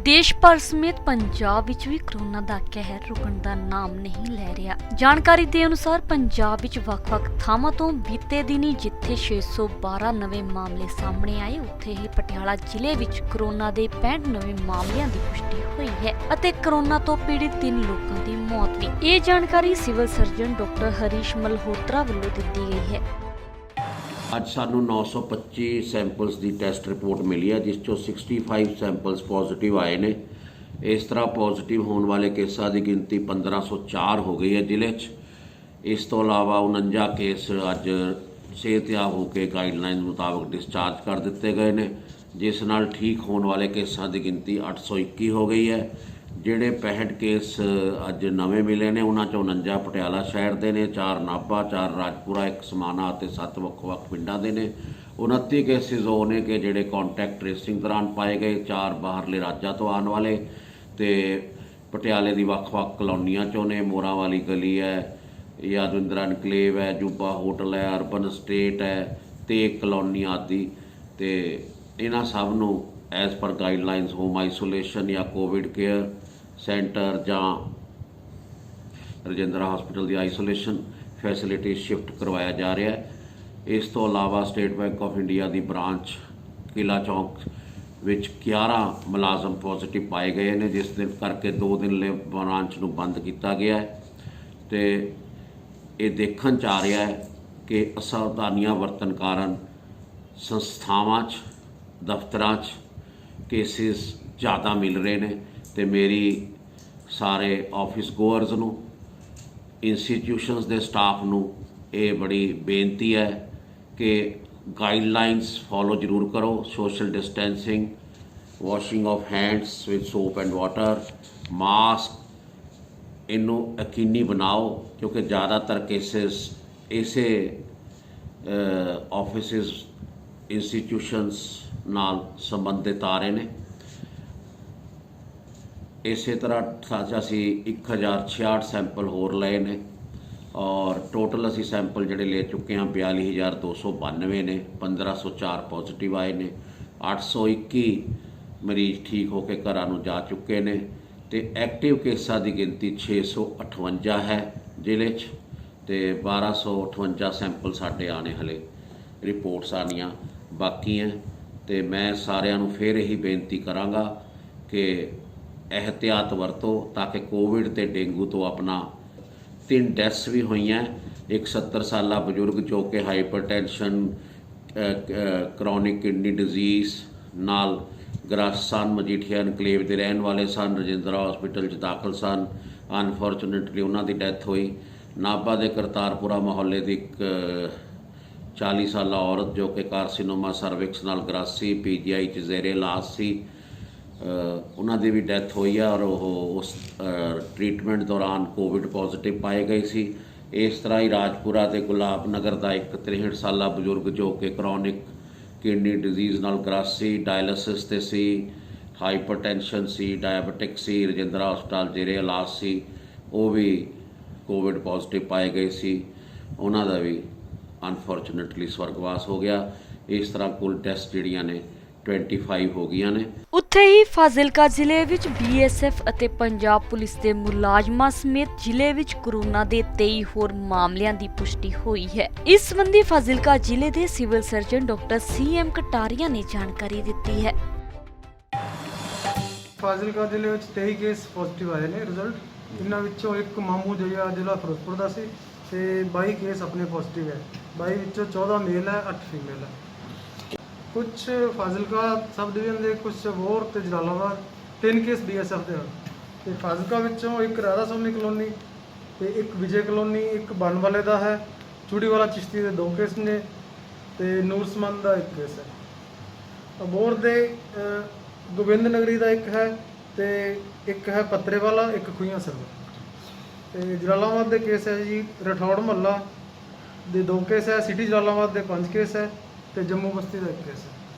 देश भर समेत पंजाब विच भी कोरोना दा कहर रुकण दा नाम नहीं लै रिहा। जानकारी ਦੇ ਅਨੁਸਾਰ ਪੰਜਾਬ ਵਿੱਚ ਵੱਖ-ਵੱਖ ਥਾਵਾਂ ਤੋਂ ਬੀਤੇ ਦਿਨੀ ਜਿੱਥੇ 612 ਨਵੇਂ ਮਾਮਲੇ ਸਾਹਮਣੇ ਆਏ, ਉੱਥੇ ਹੀ ਪਟਿਆਲਾ ਜ਼ਿਲ੍ਹੇ ਵਿੱਚ ਕੋਰੋਨਾ ਦੇ 65 ਨਵੇਂ ਮਾਮਲਿਆਂ ਦੀ ਪੁਸ਼ਟੀ ਹੋਈ ਹੈ ਅਤੇ ਕੋਰੋਨਾ ਤੋਂ ਪੀੜਿਤ 3 ਲੋਕਾਂ ਦੀ ਮੌਤ ਵੀ। ਇਹ ਜਾਣਕਾਰੀ civil surgeon doctor Harish Malhotra ਵੱਲੋਂ ਦਿੱਤੀ ਗਈ ਹੈ। ਅੱਜ ਸਾਨੂੰ 925 ਸੈਂਪਲਸ ਦੀ ਟੈਸਟ ਰਿਪੋਰਟ ਮਿਲੀ ਹੈ, ਜਿਸ ਚੋਂ 65 ਸੈਂਪਲਸ ਪੋਜ਼ਿਟਿਵ ਆਏ ਨੇ। ਇਸ ਤਰ੍ਹਾਂ ਪੋਜ਼ਿਟਿਵ ਹੋਣ ਵਾਲੇ ਕੇਸਾਂ ਦੀ ਗਿਣਤੀ 1504 ਹੋ ਗਈ ਹੈ ਜ਼ਿਲ੍ਹੇ 'ਚ। ਇਸ ਤੋਂ ਇਲਾਵਾ 49 ਕੇਸ ਅੱਜ ਸਿਹਤਯਾਬ ਹੋ ਕੇ ਗਾਈਡਲਾਈਨ ਮੁਤਾਬਕ ਡਿਸਚਾਰਜ ਕਰ ਦਿੱਤੇ ਗਏ ਨੇ, ਜਿਸ ਨਾਲ ਠੀਕ ਹੋਣ ਵਾਲੇ ਕੇਸਾਂ ਦੀ ਗਿਣਤੀ 821 ਹੋ ਗਈ ਹੈ। ਜਿਹੜੇ 65 ਕੇਸ ਅੱਜ ਨਵੇਂ ਮਿਲੇ ਨੇ, ਉਹਨਾਂ 'ਚੋਂ 49 ਪਟਿਆਲਾ ਸ਼ਹਿਰ ਦੇ ਨੇ, 4 ਨਾਭਾ, 4 ਰਾਜਪੁਰਾ, 1 ਸਮਾਣਾ ਅਤੇ 7 ਵੱਖ-ਵੱਖ ਪਿੰਡਾਂ ਦੇ ਨੇ। 29 ਕੇਸਿਸ ਉਹ ਨੇ ਕਿ ਜਿਹੜੇ ਕੰਟੈਕਟ ਟ੍ਰੇਸਿੰਗ ਦੌਰਾਨ ਪਾਏ ਗਏ, 4 ਬਾਹਰਲੇ ਰਾਜਾਂ ਤੋਂ ਆਉਣ ਵਾਲੇ ਤੇ ਪਟਿਆਲੇ ਦੀ ਵੱਖ-ਵੱਖ ਕਲੋਨੀਆਂ 'ਚੋਂ ਨੇ। ਮੋਰਾਂ ਵਾਲੀ ਗਲੀ ਹੈ, ਯਾਦਵਿੰਦਰਾ ਇਨਕਲੇਵ ਹੈ, ਜੂਬਾ ਹੋਟਲ ਹੈ, ਅਰਬਨ ਸਟੇਟ ਹੈ ਤੇ ਕਲੋਨੀ ਆਦਿ। ਤੇ ਇਹਨਾਂ ਸਭ ਨੂੰ as per guidelines home isolation ਜਾਂ ਕੋਵਿਡ ਕੇਅਰ ਸੈਂਟਰ ਜਾਂ ਰਜਿੰਦਰਾ ਹਸਪੀਟਲ ਦੀ ਆਈਸੋਲੇਸ਼ਨ ਫੈਸਿਲਿਟੀ ਸ਼ਿਫਟ ਕਰਵਾਇਆ ਜਾ ਰਿਹਾ ਹੈ। ਇਸ ਤੋਂ ਇਲਾਵਾ state bank of India the branch ਕਿਲਾ ਚੌਂਕ ਵਿੱਚ 11 ਮੁਲਾਜ਼ਮ ਪੋਜ਼ਿਟਿਵ ਪਾਏ ਗਏ ਨੇ, ਜਿਸ ਦੇ ਕਰਕੇ 2 ਦਿਨ ਲਈ ਬ੍ਰਾਂਚ ਨੂੰ ਬੰਦ ਕੀਤਾ ਗਿਆ ਹੈ। ਤੇ ਇਹ ਦੇਖਣ 'ਚ ਆ ਰਿਹਾ ਹੈ ਕਿ ਅਸਾਵਧਾਨੀਆਂ ਵਰਤਣ ਕਾਰਨ ਸੰਸਥਾਵਾਂ 'ਚ, ਦਫ਼ਤਰਾਂ 'ਚ ਕੇਸਿਸ ਜ਼ਿਆਦਾ ਮਿਲ ਰਹੇ ਨੇ। ਤੇ ਮੇਰੀ ਸਾਰੇ ਆਫਿਸ ਗੋਅਰਸ ਨੂੰ, ਇੰਸਟੀਟਿਊਸ਼ਨਸ ਦੇ ਸਟਾਫ ਨੂੰ ਇਹ ਬੜੀ ਬੇਨਤੀ ਹੈ ਕਿ ਗਾਈਡਲਾਈਨਸ ਫੋਲੋ ਜ਼ਰੂਰ ਕਰੋ। Social distancing, washing of hands with soap and water, mask, ਇਹਨੂੰ ਯਕੀਨੀ ਬਣਾਓ, ਕਿਉਂਕਿ ਜ਼ਿਆਦਾਤਰ ਕੇਸਿਸ ਇਸੇ ਆਫਿਸਿਸ, ਇੰਸਟੀਟਿਊਸ਼ਨਸ ਨਾਲ ਸੰਬੰਧਿਤ ਆ ਰਹੇ ਨੇ। ਇਸੇ ਤਰ੍ਹਾਂ ਅਸੀਂ 1066 ਸੈਂਪਲ ਹੋਰ ਲਏ ਨੇ ਔਰ ਟੋਟਲ ਅਸੀਂ ਸੈਂਪਲ ਜਿਹੜੇ ਲੈ ਚੁੱਕੇ ਹਾਂ 42292 ਨੇ। 1504 ਪੋਜ਼ਿਟਿਵ ਆਏ ਨੇ, 821 ਮਰੀਜ਼ ਠੀਕ ਹੋ ਕੇ ਘਰਾਂ ਨੂੰ ਜਾ ਚੁੱਕੇ ਨੇ ਤੇ ਐਕਟਿਵ ਕੇਸਾਂ ਦੀ ਗਿਣਤੀ 658 ਹੈ ਜ਼ਿਲ੍ਹੇ 'ਚ ਤੇ 1258 ਸੈਂਪਲ ਸਾਡੇ ਆਣੇ ਹਲੇ ਰਿਪੋਰਟਸ ਆਉਣੀਆਂ ਬਾਕੀ ਹੈ। ਤੇ ਮੈਂ ਸਾਰਿਆਂ ਨੂੰ ਫਿਰ ਇਹੀ ਬੇਨਤੀ ਕਰਾਂਗਾ ਕਿ एहतियात वरतो ताकि कोविड ते डेंगू तो अपना 3 डेथ्स भी हुई हैं। एक 70 साला बजुर्ग जो कि हाइपरटेंशन, क्रॉनिक किडनी डिजीज़ नाल ग्रासन मजीठिया इनकलेव के रहने वाले सन, रजिंद्रा हॉस्पिटल दाखिल सन। अनफॉर्चुनेटली उन्हों की डैथ हुई। नाभा के करतारपुरा मोहल्ले की एक 40 साला औरत जो कि कार्सिनोमा सर्विक्स नाल ग्रासी PGI च ज़ेरे इलाज सी, ਉਹਨਾਂ ਦੀ ਵੀ ਡੈਥ ਹੋਈ ਆ ਔਰ ਉਹ ਉਸ ਟ੍ਰੀਟਮੈਂਟ ਦੌਰਾਨ ਕੋਵਿਡ ਪੋਜ਼ਿਟਿਵ ਪਾਏ ਗਏ ਸੀ। ਇਸ ਤਰ੍ਹਾਂ ਹੀ ਰਾਜਪੁਰਾ ਤੇ ਗੁਲਾਬ ਨਗਰ ਦਾ ਇੱਕ 63 ਸਾਲਾ ਬਜ਼ੁਰਗ ਜੋ ਕਿ ਕ੍ਰੋਨਿਕ ਕਿਡਨੀ ਡਿਜ਼ੀਜ਼ ਨਾਲ ਗ੍ਰਾਸੀ, ਡਾਇਲਿਸਿਸ ਤੇ ਸੀ, ਹਾਈਪਰਟੈਂਸ਼ਨ ਸੀ, ਡਾਇਬਟਿਕ ਸੀ, ਰਜਿੰਦਰਾ ਹਸਪਤਾਲ ਜਿਹੜੇ ਇਲਾਜ ਸੀ, ਉਹ ਵੀ ਕੋਵਿਡ ਪੋਜ਼ਿਟਿਵ ਪਾਏ ਗਏ ਸੀ। ਉਹਨਾਂ ਦਾ ਵੀ ਅਨਫੋਰਚੂਨੇਟਲੀ ਸਵਰਗਵਾਸ ਹੋ ਗਿਆ। ਇਸ ਤਰ੍ਹਾਂ ਕੁੱਲ ਟੈਸਟ ਜਿਹੜੀਆਂ ਨੇ 25 ਹੋ ਗਈਆਂ ਨੇ। ਉੱਥੇ ਹੀ ਫਾਜ਼ਿਲਕਾ ਜ਼ਿਲ੍ਹੇ ਵਿੱਚ BSF ਅਤੇ ਪੰਜਾਬ ਪੁਲਿਸ ਦੇ ਮੁਲਾਜ਼ਮਾਂ ਸਮੇਤ ਜ਼ਿਲ੍ਹੇ ਵਿੱਚ ਕੋਰੋਨਾ ਦੇ 23 ਹੋਰ ਮਾਮਲਿਆਂ ਦੀ ਪੁਸ਼ਟੀ ਹੋਈ ਹੈ। ਇਸ ਸੰਬੰਧੀ ਫਾਜ਼ਿਲਕਾ ਜ਼ਿਲ੍ਹੇ ਦੇ civil surgeon doctor CM Kataria ਨੇ ਜਾਣਕਾਰੀ ਦਿੱਤੀ ਹੈ। ਫਾਜ਼ਿਲਕਾ ਜ਼ਿਲ੍ਹੇ ਵਿੱਚ 23 ਕੇਸ ਪੋਜ਼ਿਟਿਵ ਆਏ ਨੇ ਰਿਜ਼ਲਟ। ਇਹਨਾਂ ਵਿੱਚੋਂ ਇੱਕ ਮਾਮੂ ਜਿਹਾ ਜ਼ਿਲ੍ਹਾ ਫਿਰੋਜ਼ਪੁਰ ਦਾ ਸੀ ਤੇ 22 ਕੇਸ ਆਪਣੇ ਪੋਜ਼ਿਟਿਵ ਹੈ। 22 ਵਿੱਚੋਂ 14 ਮੇਲ ਹੈ, 8 ਫੀਮੇਲ ਹੈ। कुछ फाजिलका सब डिवीजन के, कुछ अबोहर ते जलालाबाद 3 केस BSF के हैं। तो फाजिलका विचों एक राधा सोनी कलोनी ते एक विजय कलोनी, एक बन वाले का है, चूड़ी वाला चिश्ती के 2 केस ने ते नूरसमान का 1 केस है। अबोहर के गोबिंद नगरी का 1 है ते एक है पत्रे वाला, एक खुइयां सर्वर। तो जलालाबाद के केस है जी रठौड़ महला के 2 केस है, सिटी जलालाबाद के 5 केस है ਤੇ ਜੰਮੂ ਬਸਤੀ ਦਾ 1 ਕੇਸ ਹੈ।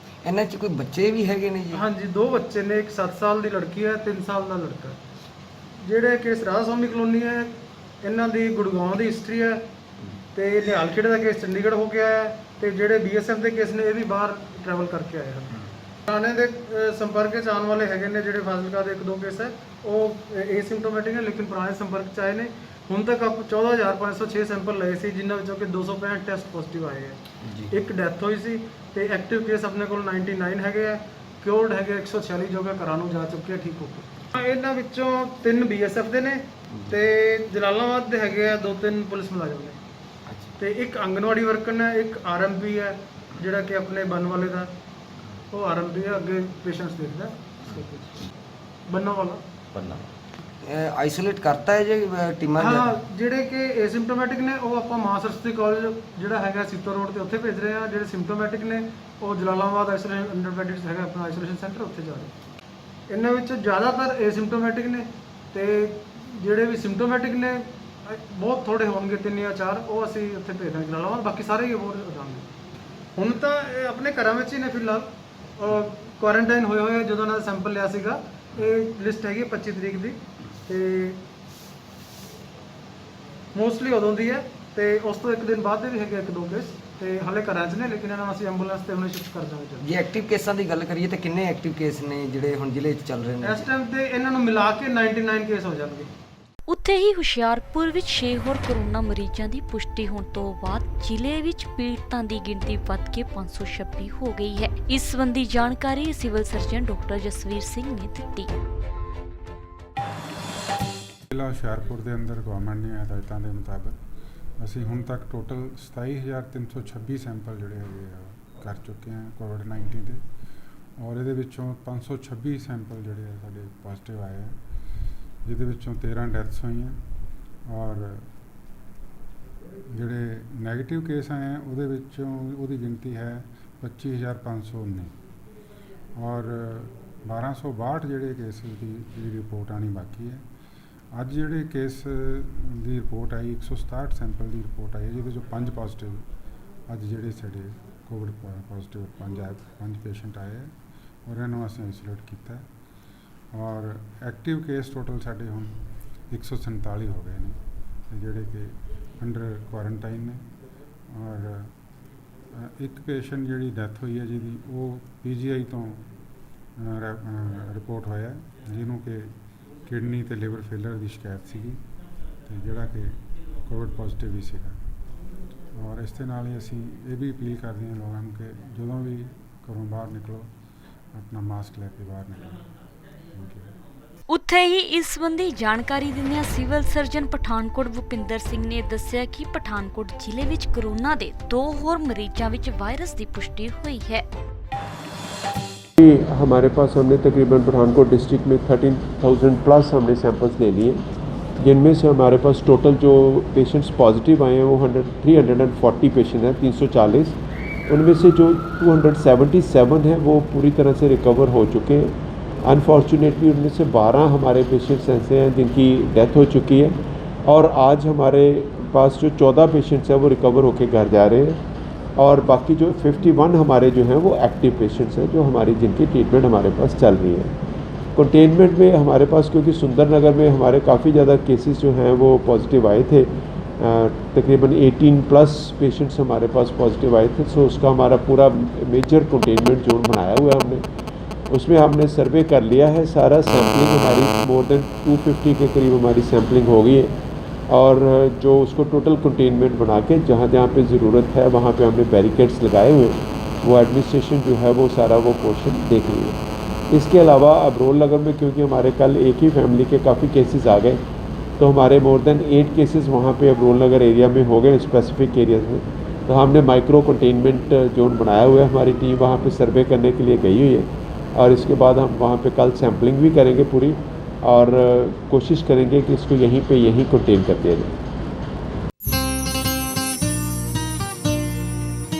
ਇਹਨਾਂ 'ਚ ਕੋਈ ਬੱਚੇ ਵੀ ਹੈਗੇ ਨੇ ਜੀ? ਹਾਂਜੀ, 2 ਬੱਚੇ ਨੇ, ਇੱਕ 7 ਸਾਲ ਦੀ ਲੜਕੀ ਹੈ, 3 ਸਾਲ ਦਾ ਲੜਕਾ। ਜਿਹੜੇ ਕੇਸ ਰਾਧਾ ਸਵਾਮੀ ਕਲੋਨੀ ਹੈ, ਇਹਨਾਂ ਦੀ ਗੁੜਗਾਉਂ ਦੀ ਹਿਸਟਰੀ ਹੈ ਤੇ ਨਿਹਾਲ ਖੇੜੇ ਦਾ ਕੇਸ ਚੰਡੀਗੜ੍ਹ ਹੋ ਕੇ ਆਇਆ ਤੇ ਜਿਹੜੇ BSF ਦੇ ਕੇਸ ਨੇ ਇਹ ਵੀ ਬਾਹਰ ਟਰੈਵਲ ਕਰਕੇ ਆਏ ਹਨ। ਥਾਣੇ ਦੇ ਸੰਪਰਕ 'ਚ ਆਉਣ ਵਾਲੇ ਹੈਗੇ ਨੇ ਜਿਹੜੇ ਫਾਜ਼ਿਲਕਾ ਦੇ 1-2 ਕੇਸ ਹੈ ਉਹ ਏਸਿਮਟੋਮੈਟਿਕ ਨੇ, ਲੇਕਿਨ ਪੁਰਾਣੇ ਸੰਪਰਕ 'ਚ ਆਏ ਨੇ। ਹੁਣ ਤੱਕ ਆਪ 14,506 ਸੈਂਪਲ ਲਏ ਸੀ, ਜਿਨ੍ਹਾਂ ਵਿੱਚੋਂ ਕਿ 265 ਟੈਸਟ ਪੋਜ਼ਿਟਿਵ ਆਏ ਹੈ। ਇੱਕ ਡੈਥ ਹੋਈ ਸੀ ਤੇ ਐਕਟਿਵ ਕੇਸ ਆਪਣੇ ਕੋਲ 99 ਹੈਗੇ ਆ, ਕਿਉਰਡ ਹੈਗੇ 146 ਜੋ ਕਿ ਘਰਾਂ ਨੂੰ ਜਾ ਚੁੱਕੇ ਆ ਠੀਕ ਹੋ ਕੇ। ਇਹਨਾਂ ਵਿੱਚੋਂ 3 BSF ਦੇ ਨੇ ਤੇ ਜਲਾਲਾਬਾਦ ਦੇ ਹੈਗੇ ਆ 2-3 ਪੁਲਿਸ ਮੁਲਾਜ਼ਮ ਨੇ ਤੇ ਇੱਕ ਆਂਗਨਵਾੜੀ ਵਰਕਰ ਹੈ, ਇੱਕ RMP ਹੈ ਜਿਹੜਾ ਕਿ ਆਪਣੇ ਬਨ ਵਾਲੇ ਦਾ ਉਹ RMP ਹੈ, ਅੱਗੇ ਪੇਸ਼ੈਂਟਸ ਦੇਖਦਾ ਬੰਨਾ ਵਾਲਾ ਆਈਸੋਲੇਟ ਕਰਤਾ ਹੈ ਜੀ ਟੀਮਾਂ ਹਾਂ। ਜਿਹੜੇ ਕਿ ਏਸਿਮਟੋਮੈਟਿਕ ਨੇ ਉਹ ਆਪਾਂ ਮਾਂ ਸਰਸਵਤੀ ਕਾਲਜ ਜਿਹੜਾ ਹੈਗਾ ਸੀਤੋ ਰੋਡ ਤੇ ਉੱਥੇ ਭੇਜ ਰਹੇ ਆ। ਜਿਹੜੇ ਸਿੰਪਟੋਮੈਟਿਕ ਨੇ ਉਹ ਜਲਾਲਾਬਾਦ ਆਈਸੋਲੇਸ਼ਨ ਅੰਡਰ ਬੈਡਸ ਹੈਗਾ ਆਪਣਾ ਆਈਸੋਲੇਸ਼ਨ ਸੈਂਟਰ, ਉੱਥੇ ਜਾ ਰਹੇ। ਇਹਨਾਂ ਵਿੱਚ ਜ਼ਿਆਦਾਤਰ ਏਸਿਮਟੋਮੈਟਿਕ ਨੇ ਤੇ ਜਿਹੜੇ ਵੀ ਸਿੰਪਟੋਮੈਟਿਕ ਨੇ ਬਹੁਤ ਥੋੜੇ ਹੋਣਗੇ 3 ਜਾਂ 4, ਉਹ ਅਸੀਂ ਉੱਥੇ ਭੇਜ ਦਾਂਗੇ ਜਲਾਲਾਬਾਦ। ਬਾਕੀ ਸਾਰੇ ਹੀ ਹੋਰ ਜਾਣਗੇ। ਹੁਣ ਤਾਂ ਇਹ ਆਪਣੇ ਘਰਾਂ ਵਿੱਚ ਹੀ ਨੇ ਫਿਲਹਾਲ, ਕੁਆਰੰਟਾਈਨ ਹੋਏ ਜਦੋਂ ਉਹਨਾਂ ਦਾ ਸੈਂਪਲ ਲਿਆ ਸੀਗਾ। ਇਹ ਲਿਸਟ ਹੈਗੀ 25 ਤਰੀਕ ਦੀ ਤੇ ਮੋਸਟਲੀ ਉਦੋਂ ਦੀ ਹੈ ਤੇ ਉਸ ਤੋਂ ਇੱਕ ਦਿਨ ਬਾਅਦ ਦੇ ਵੀ ਹੈਗੇ 1-2 ਕੇਸ ਤੇ ਹਾਲੇ ਘਰਾਂ 'ਚ ਨੇ, ਲੇਕਿਨ ਇਹਨਾਂ ਨੂੰ ਅਸੀਂ ਐਂਬੂਲੈਂਸ ਤੇ ਹੁਣੇ ਸ਼ਿਫਟ ਕਰ ਦਾਂਗੇ। ਜੇ ਐਕਟਿਵ ਕੇਸਾਂ ਦੀ ਗੱਲ ਕਰੀਏ ਤਾਂ ਕਿੰਨੇ ਐਕਟਿਵ ਕੇਸ ਨੇ ਜਿਹੜੇ ਹੁਣ ਜ਼ਿਲ੍ਹੇ 'ਚ ਚੱਲ ਰਹੇ ਨੇ? ਇਸ ਟਾਈਮ ਤੇ ਇਹਨਾਂ ਨੂੰ ਮਿਲਾ ਕੇ 99 ਕੇਸ ਹੋ ਜਾਣਗੇ। ਉੱਥੇ ਹੀ ਹੁਸ਼ਿਆਰਪੁਰ ਵਿੱਚ 6 ਹੋਰ ਕੋਰੋਨਾ ਮਰੀਜ਼ਾਂ ਦੀ ਪੁਸ਼ਟੀ ਹੋਣ ਤੋਂ ਬਾਅਦ ਜ਼ਿਲ੍ਹੇ ਵਿੱਚ ਪੀੜਤਾਂ ਦੀ ਗਿਣਤੀ ਵੱਧ ਕੇ 526 ਹੋ ਗਈ ਹੈ। ਇਸ ਸੰਬੰਧੀ ਜਾਣਕਾਰੀ civil surgeon doctor Jasvir Singh ਨੇ ਦਿੱਤੀ। ਜ਼ਿਲ੍ਹਾ ਹੁਸ਼ਿਆਰਪੁਰ ਦੇ ਅੰਦਰ ਗਵਰਨਮੈਂਟ ਦੀਆਂ ਹਦਾਇਤਾਂ ਦੇ ਮੁਤਾਬਕ ਅਸੀਂ ਹੁਣ ਤੱਕ ਟੋਟਲ 27,326 ਸੈਂਪਲ ਜਿਹੜੇ ਹੈਗੇ ਆ ਕਰ ਚੁੱਕੇ ਹਾਂ ਕੋਵਿਡ-19 ਦੇ, ਔਰ ਇਹਦੇ ਵਿੱਚੋਂ 526 ਸੈਂਪਲ ਜਿਹੜੇ ਆ ਸਾਡੇ ਪੋਜ਼ਿਟਿਵ ਆਏ ਆ, ਜਿਹਦੇ ਵਿੱਚੋਂ 13 ਡੈਥਸ ਹੋਈਆਂ ਔਰ ਜਿਹੜੇ ਨੈਗੇਟਿਵ ਕੇਸ ਆਏ ਆ ਉਹਦੇ ਵਿੱਚੋਂ ਉਹਦੀ ਗਿਣਤੀ ਹੈ 25,519 ਔਰ 1,262 ਜਿਹੜੇ ਕੇਸਿਸ ਦੀ ਰਿਪੋਰਟ ਆਉਣੀ ਬਾਕੀ ਹੈ। ਅੱਜ ਜਿਹੜੇ ਕੇਸ ਦੀ ਰਿਪੋਰਟ ਆਈ 167 ਸੈਂਪਲ ਦੀ ਰਿਪੋਰਟ ਆਈ ਹੈ, ਜਿਹਦੇ ਚੋਂ 5 ਪੋਜ਼ਿਟਿਵ ਅੱਜ ਜਿਹੜੇ ਸਾਡੇ ਕੋਵਿਡ ਪੋਜ਼ਿਟਿਵ 5 ਪੇਸ਼ੈਂਟ ਆਏ ਹੈ ਔਰ ਇਹਨਾਂ ਨੂੰ ਅਸੀਂ ਆਈਸੋਲੇਟ ਕੀਤਾ ਔਰ ਐਕਟਿਵ ਕੇਸ ਟੋਟਲ ਸਾਡੇ ਹੁਣ 147 ਹੋ ਗਏ ਨੇ ਜਿਹੜੇ ਕਿ ਅੰਡਰ ਕੁਆਰੰਟਾਈਨ ਨੇ ਔਰ ਇੱਕ ਪੇਸ਼ੈਂਟ ਜਿਹੜੀ ਡੈਥ ਹੋਈ ਹੈ ਜਿਹਦੀ ਉਹ PGI ਤੋਂ ਰਿਪੋਰਟ ਹੋਇਆ, ਜਿਹਨੂੰ ਕਿ ਕਿਡਨੀ ਤੇ ਲਿਵਰ ਫੇਲਰ ਦੀ ਸ਼ਿਕਾਇਤ ਸੀਗੀ ਤੇ ਜਿਹੜਾ ਕਿ ਕੋਵਿਡ ਪੋਜ਼ਿਟਿਵ ਵੀ ਸੀਗਾ। ਔਰ ਇਸ ਦੇ ਨਾਲ ਹੀ ਅਸੀਂ ਇਹ ਵੀ ਅਪੀਲ ਕਰਦੇ ਹਾਂ ਲੋਕਾਂ ਨੂੰ ਕਿ ਜਦੋਂ ਵੀ ਘਰੋਂ ਬਾਹਰ ਨਿਕਲੋ ਆਪਣਾ ਮਾਸਕ ਲੈ ਕੇ ਬਾਹਰ ਨਿਕਲੋ। ਉੱਥੇ ਹੀ ਇਸ ਸੰਬੰਧੀ ਜਾਣਕਾਰੀ ਦਿੰਦਿਆਂ ਸਿਵਲ ਸਰਜਨ ਪਠਾਨਕੋਟ ਭੁਪਿੰਦਰ ਸਿੰਘ ਨੇ ਦੱਸਿਆ ਕਿ ਪਠਾਨਕੋਟ ਜ਼ਿਲ੍ਹੇ ਵਿੱਚ ਕੋਰੋਨਾ ਦੇ 2 ਹੋਰ ਮਰੀਜ਼ਾਂ ਵਿੱਚ ਵਾਇਰਸ ਦੀ ਪੁਸ਼ਟੀ हुई है। हमारे पास हमने तकरीबन पठानकोट डिस्ट्रिक्ट में 13,000 प्लस हमने सैंपल्स ले लिए, जिनमें से हमारे पास टोटल जो पेशेंट्स पॉजिटिव आए हैं वो 340 पेशेंट हैं, 340। उनमें से जो 277 हैं वो पूरी तरह से रिकवर हो चुके हैं। अनफॉर्चुनेटली उनमें से 12 हमारे पेशेंट्स ऐसे हैं जिनकी डेथ हो चुकी है और आज हमारे पास जो 14 पेशेंट्स हैं वो रिकवर होकर घर जा रहे हैं और बाकी जो 51 हमारे जो हैं वो एक्टिव पेशेंट्स हैं जो हमारी जिनकी ट्रीटमेंट हमारे पास चल रही है। कंटेनमेंट में हमारे पास क्योंकि सुंदरनगर में हमारे काफ़ी ज़्यादा केसेस जो हैं वो पॉजिटिव आए थे, तकरीबन 18 प्लस पेशेंट्स हमारे पास पॉजिटिव आए थे, सो उसका हमारा पूरा मेजर कंटेनमेंट जोन बनाया हुआ है हमने। उसमें हमने सर्वे कर लिया है, सारा सैम्पलिंग हमारी मोर देन 250 के करीब हमारी सैम्पलिंग हो गई है और जो उसको टोटल कंटेनमेंट बना के जहाँ जहाँ पे ज़रूरत है वहाँ पे हमने बैरिकेड्स लगाए हुए हैं, वो एडमिनिस्ट्रेशन जो है वो सारा वो पोर्शन देख रही है। इसके अलावा अब रोल नगर में क्योंकि हमारे कल एक ही फैमिली के काफ़ी केसेस आ गए तो हमारे मोर देन 8 केसेस वहाँ पे अब रोल नगर एरिया में हो गए स्पेसिफिक एरियाज में, तो हमने माइक्रो कंटेनमेंट जोन बनाया हुआ है। हमारी टीम वहाँ पे सर्वे करने के लिए गई हुई है और इसके बाद हम वहाँ पे कल सैम्पलिंग भी करेंगे पूरी और कोशिश करेंगे कि इसको यहीं कंटेन कर दिया जाए।